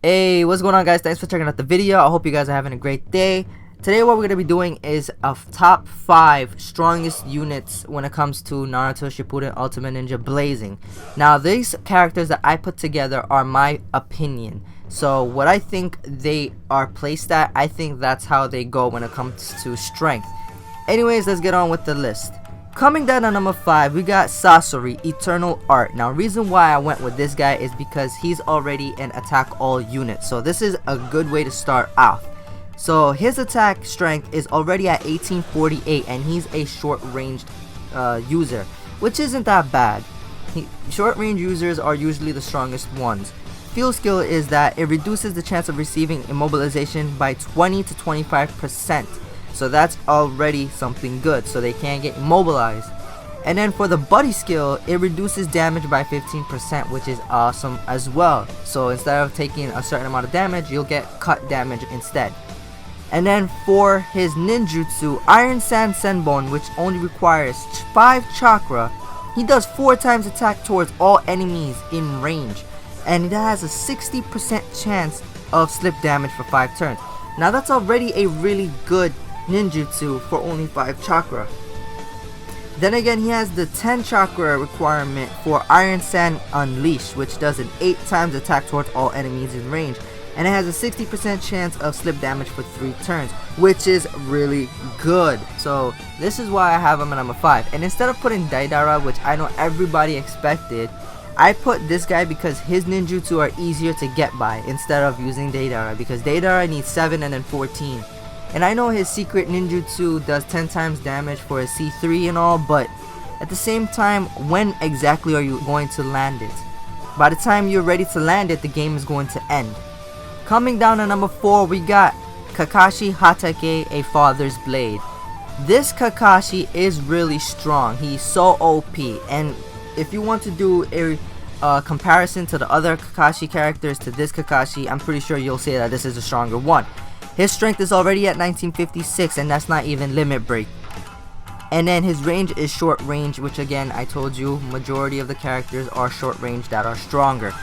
Hey, what's going on, guys? Thanks for checking out the video. I hope you guys are having a great day. Today what we're going to be doing is a top 5 strongest units when it comes to Naruto Shippuden Ultimate Ninja Blazing. Now, these characters that I put together are my opinion. So what I think they are placed at, I think that's how they go when it comes to strength. Anyways, let's get on with the list. Coming down at number 5, we got Sasori, Eternal Art. Now, reason why I went with this guy is because he's already an attack all unit. So this is a good way to start off. So his attack strength is already at 1848 and he's a short ranged user, which isn't that bad. Short range users are usually the strongest ones. Field skill is that it reduces the chance of receiving immobilization by 20 to 25%. So that's already something good, so they can't get immobilized. And then for the buddy skill, it reduces damage by 15%, which is awesome as well. So instead of taking a certain amount of damage, you'll get cut damage instead. And then for his ninjutsu, Iron Sand Senbon, which only requires 5 chakra, he does 4 times attack towards all enemies in range. And it has a 60% chance of slip damage for 5 turns. Now that's already a really good ninjutsu for only 5 chakra. Then again, he has the 10 chakra requirement for Iron Sand Unleashed, which does an 8 times attack towards all enemies in range, and it has a 60% chance of slip damage for 3 turns, which is really good. So this is why I have him at number 5. And instead of putting Daidara, which I know everybody expected, I put this guy because his ninjutsu are easier to get by instead of using Daidara, because Daidara needs 7 and then 14. And I know his secret ninjutsu does 10 times damage for his C3 and all, but at the same time, when exactly are you going to land it? By the time you're ready to land it, the game is going to end. Coming down to number 4, we got Kakashi Hatake, a Father's Blade. This Kakashi is really strong. He's so OP, and if you want to do a comparison to the other Kakashi characters to this Kakashi, I'm pretty sure you'll say that this is a stronger one. His strength is already at 1956, and that's not even limit break. And then his range is short range, which again, I told you, majority of the characters are short range that are stronger.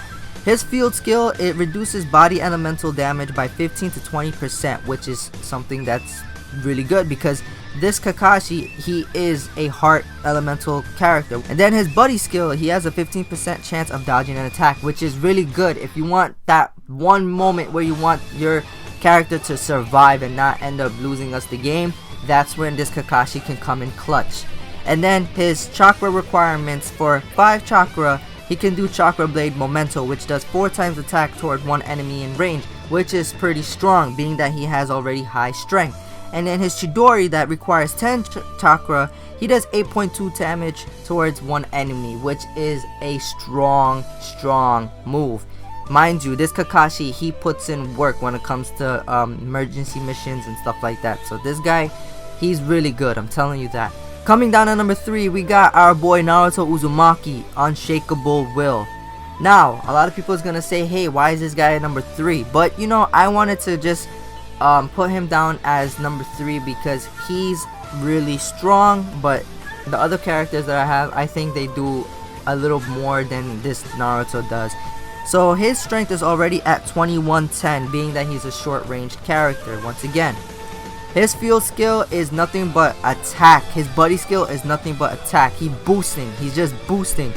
His field skill, it reduces body elemental damage by 15 to 20%, which is something that's really good because this Kakashi, he is a heart elemental character. And then his buddy skill, he has a 15% chance of dodging an attack, which is really good if you want that one moment where you want your character to survive and not end up losing us the game. That's when this Kakashi can come in clutch. And then his chakra requirements, for 5 chakra, he can do Chakra Blade Memento, which does 4 times attack toward one enemy in range, which is pretty strong, being that he has already high strength. And then his Chidori, that requires 10 chakra, he does 8.2 damage towards one enemy, which is a strong move. Mind you, this Kakashi, he puts in work when it comes to emergency missions and stuff like that. So this guy, he's really good, I'm telling you that. Coming down to number 3, we got our boy Naruto Uzumaki, Unshakable Will. Now, a lot of people is gonna say, hey, why is this guy at number 3? But you know, I wanted to just put him down as number 3 because he's really strong, but the other characters that I have, I think they do a little more than this Naruto does. So his strength is already at 2110, being that he's a short ranged character once again. His field skill is nothing but attack. His buddy skill is nothing but attack. He's just boosting.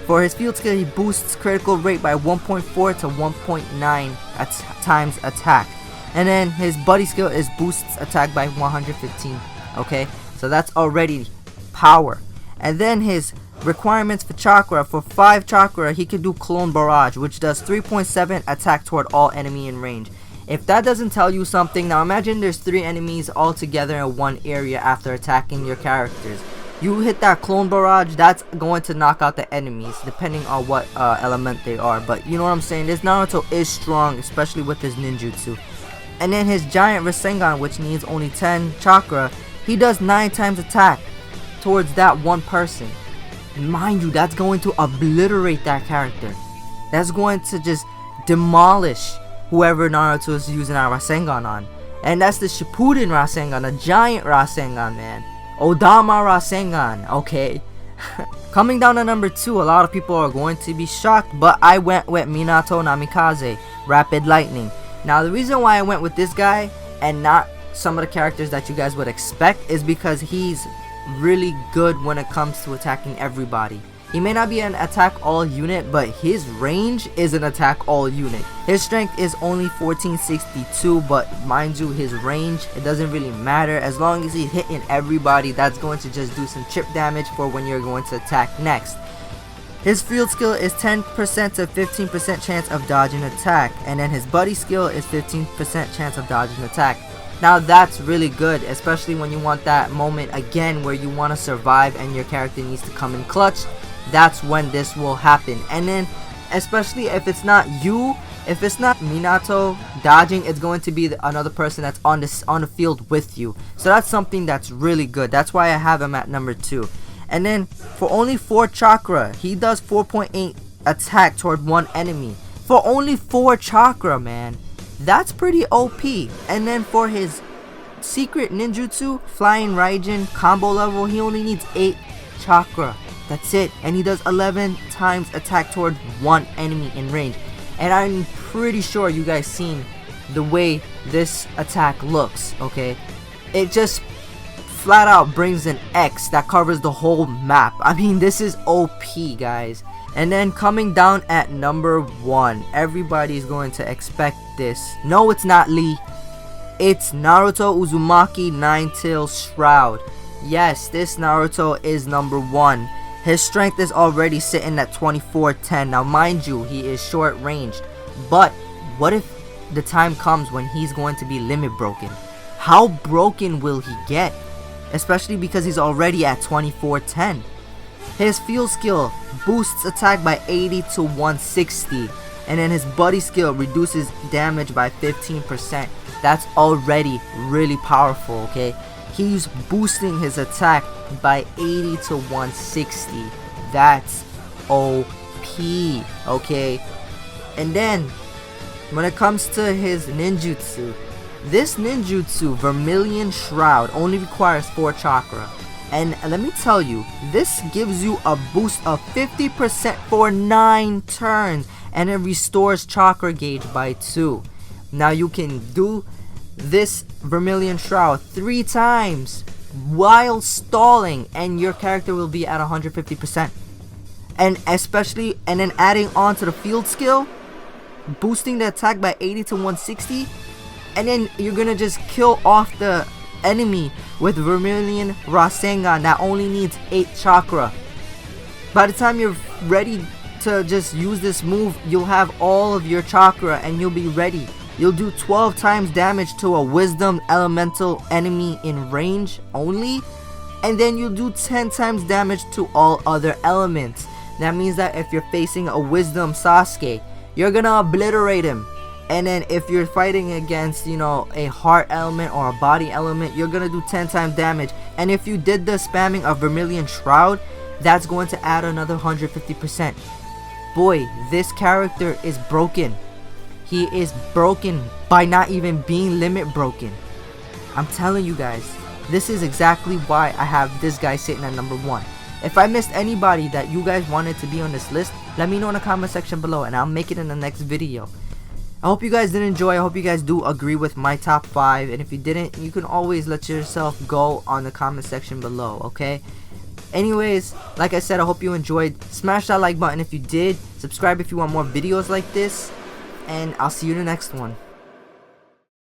For his field skill, he boosts critical rate by 1.4 to 1.9 times attack. And then his buddy skill is boosts attack by 115. Okay, so that's already power. And then his requirements for chakra, for 5 chakra, he can do Clone Barrage, which does 3.7 attack toward all enemy in range. If that doesn't tell you something, now imagine there's 3 enemies all together in one area after attacking your characters. You hit that Clone Barrage, that's going to knock out the enemies, depending on what element they are. But you know what I'm saying, this Naruto is strong, especially with his ninjutsu. And then his Giant Rasengan, which needs only 10 chakra, he does 9 times attack towards that one person. Mind you, that's going to obliterate that character. That's going to just demolish whoever Naruto is using our Rasengan on. And that's the Shippuden Rasengan, a giant Rasengan, man. Odama Rasengan, okay. Coming down to number 2, a lot of people are going to be shocked, but I went with Minato Namikaze. Rapid Lightning. Now the reason why I went with this guy and not some of the characters that you guys would expect is because he's really good when it comes to attacking everybody. He may not be an attack all unit, but his range is an attack all unit. His strength is only 1462, but mind you, his range, it doesn't really matter. As long as he's hitting everybody, that's going to just do some chip damage for when you're going to attack next. His field skill is 10% to 15% chance of dodging attack, and then his buddy skill is 15% chance of dodging attack. Now that's really good, especially when you want that moment again where you want to survive and your character needs to come in clutch. That's when this will happen. And then especially if it's not you, if it's not Minato dodging, it's going to be another person that's on the field with you. So that's something that's really good. That's why I have him at number 2. And then for only 4 chakra, he does 4.8 attack toward one enemy. For only 4 chakra, man. That's pretty OP. And then for his secret ninjutsu, Flying Raijin combo level, he only needs 8 chakra. That's it. And he does 11 times attack toward one enemy in range. And I'm pretty sure you guys seen the way this attack looks, okay? It just flat out brings an X that covers the whole map. I mean, this is OP, guys. And then coming down at number 1, everybody's going to expect this. No, it's not Lee. It's Naruto Uzumaki Nine-Tail Shroud. Yes, this Naruto is number 1. His strength is already sitting at 2410. Now mind you, he is short ranged. But what if the time comes when he's going to be limit broken? How broken will he get? Especially because he's already at 2410. His field skill boosts attack by 80 to 160. And then his buddy skill reduces damage by 15%. That's already really powerful, okay? He's boosting his attack by 80 to 160. That's OP, okay? And then when it comes to his ninjutsu, this ninjutsu, Vermilion Shroud, only requires 4 chakra. And let me tell you, this gives you a boost of 50% for 9 turns, and it restores chakra gauge by 2. Now you can do this Vermilion Shroud 3 times while stalling, and your character will be at 150%. And especially, and then adding on to the field skill, boosting the attack by 80 to 160, and then you're gonna just kill off the enemy with Vermilion Rasengan that only needs 8 chakra. By the time you're ready to just use this move, you'll have all of your chakra and you'll be ready. You'll do 12 times damage to a Wisdom Elemental enemy in range only, and then you'll do 10 times damage to all other elements. That means that if you're facing a Wisdom Sasuke, you're gonna obliterate him. And then if you're fighting against, you know, a heart element or a body element, you're gonna do 10 times damage. And if you did the spamming of Vermilion Shroud, that's going to add another 150%. Boy, this character is broken. He is broken by not even being limit broken. I'm telling you guys, this is exactly why I have this guy sitting at number 1. If I missed anybody that you guys wanted to be on this list, let me know in the comment section below and I'll make it in the next video. I hope you guys did enjoy. I hope you guys do agree with my top 5. And if you didn't, you can always let yourself go on the comment section below, okay? Anyways, like I said, I hope you enjoyed. Smash that like button if you did. Subscribe if you want more videos like this. And I'll see you in the next one.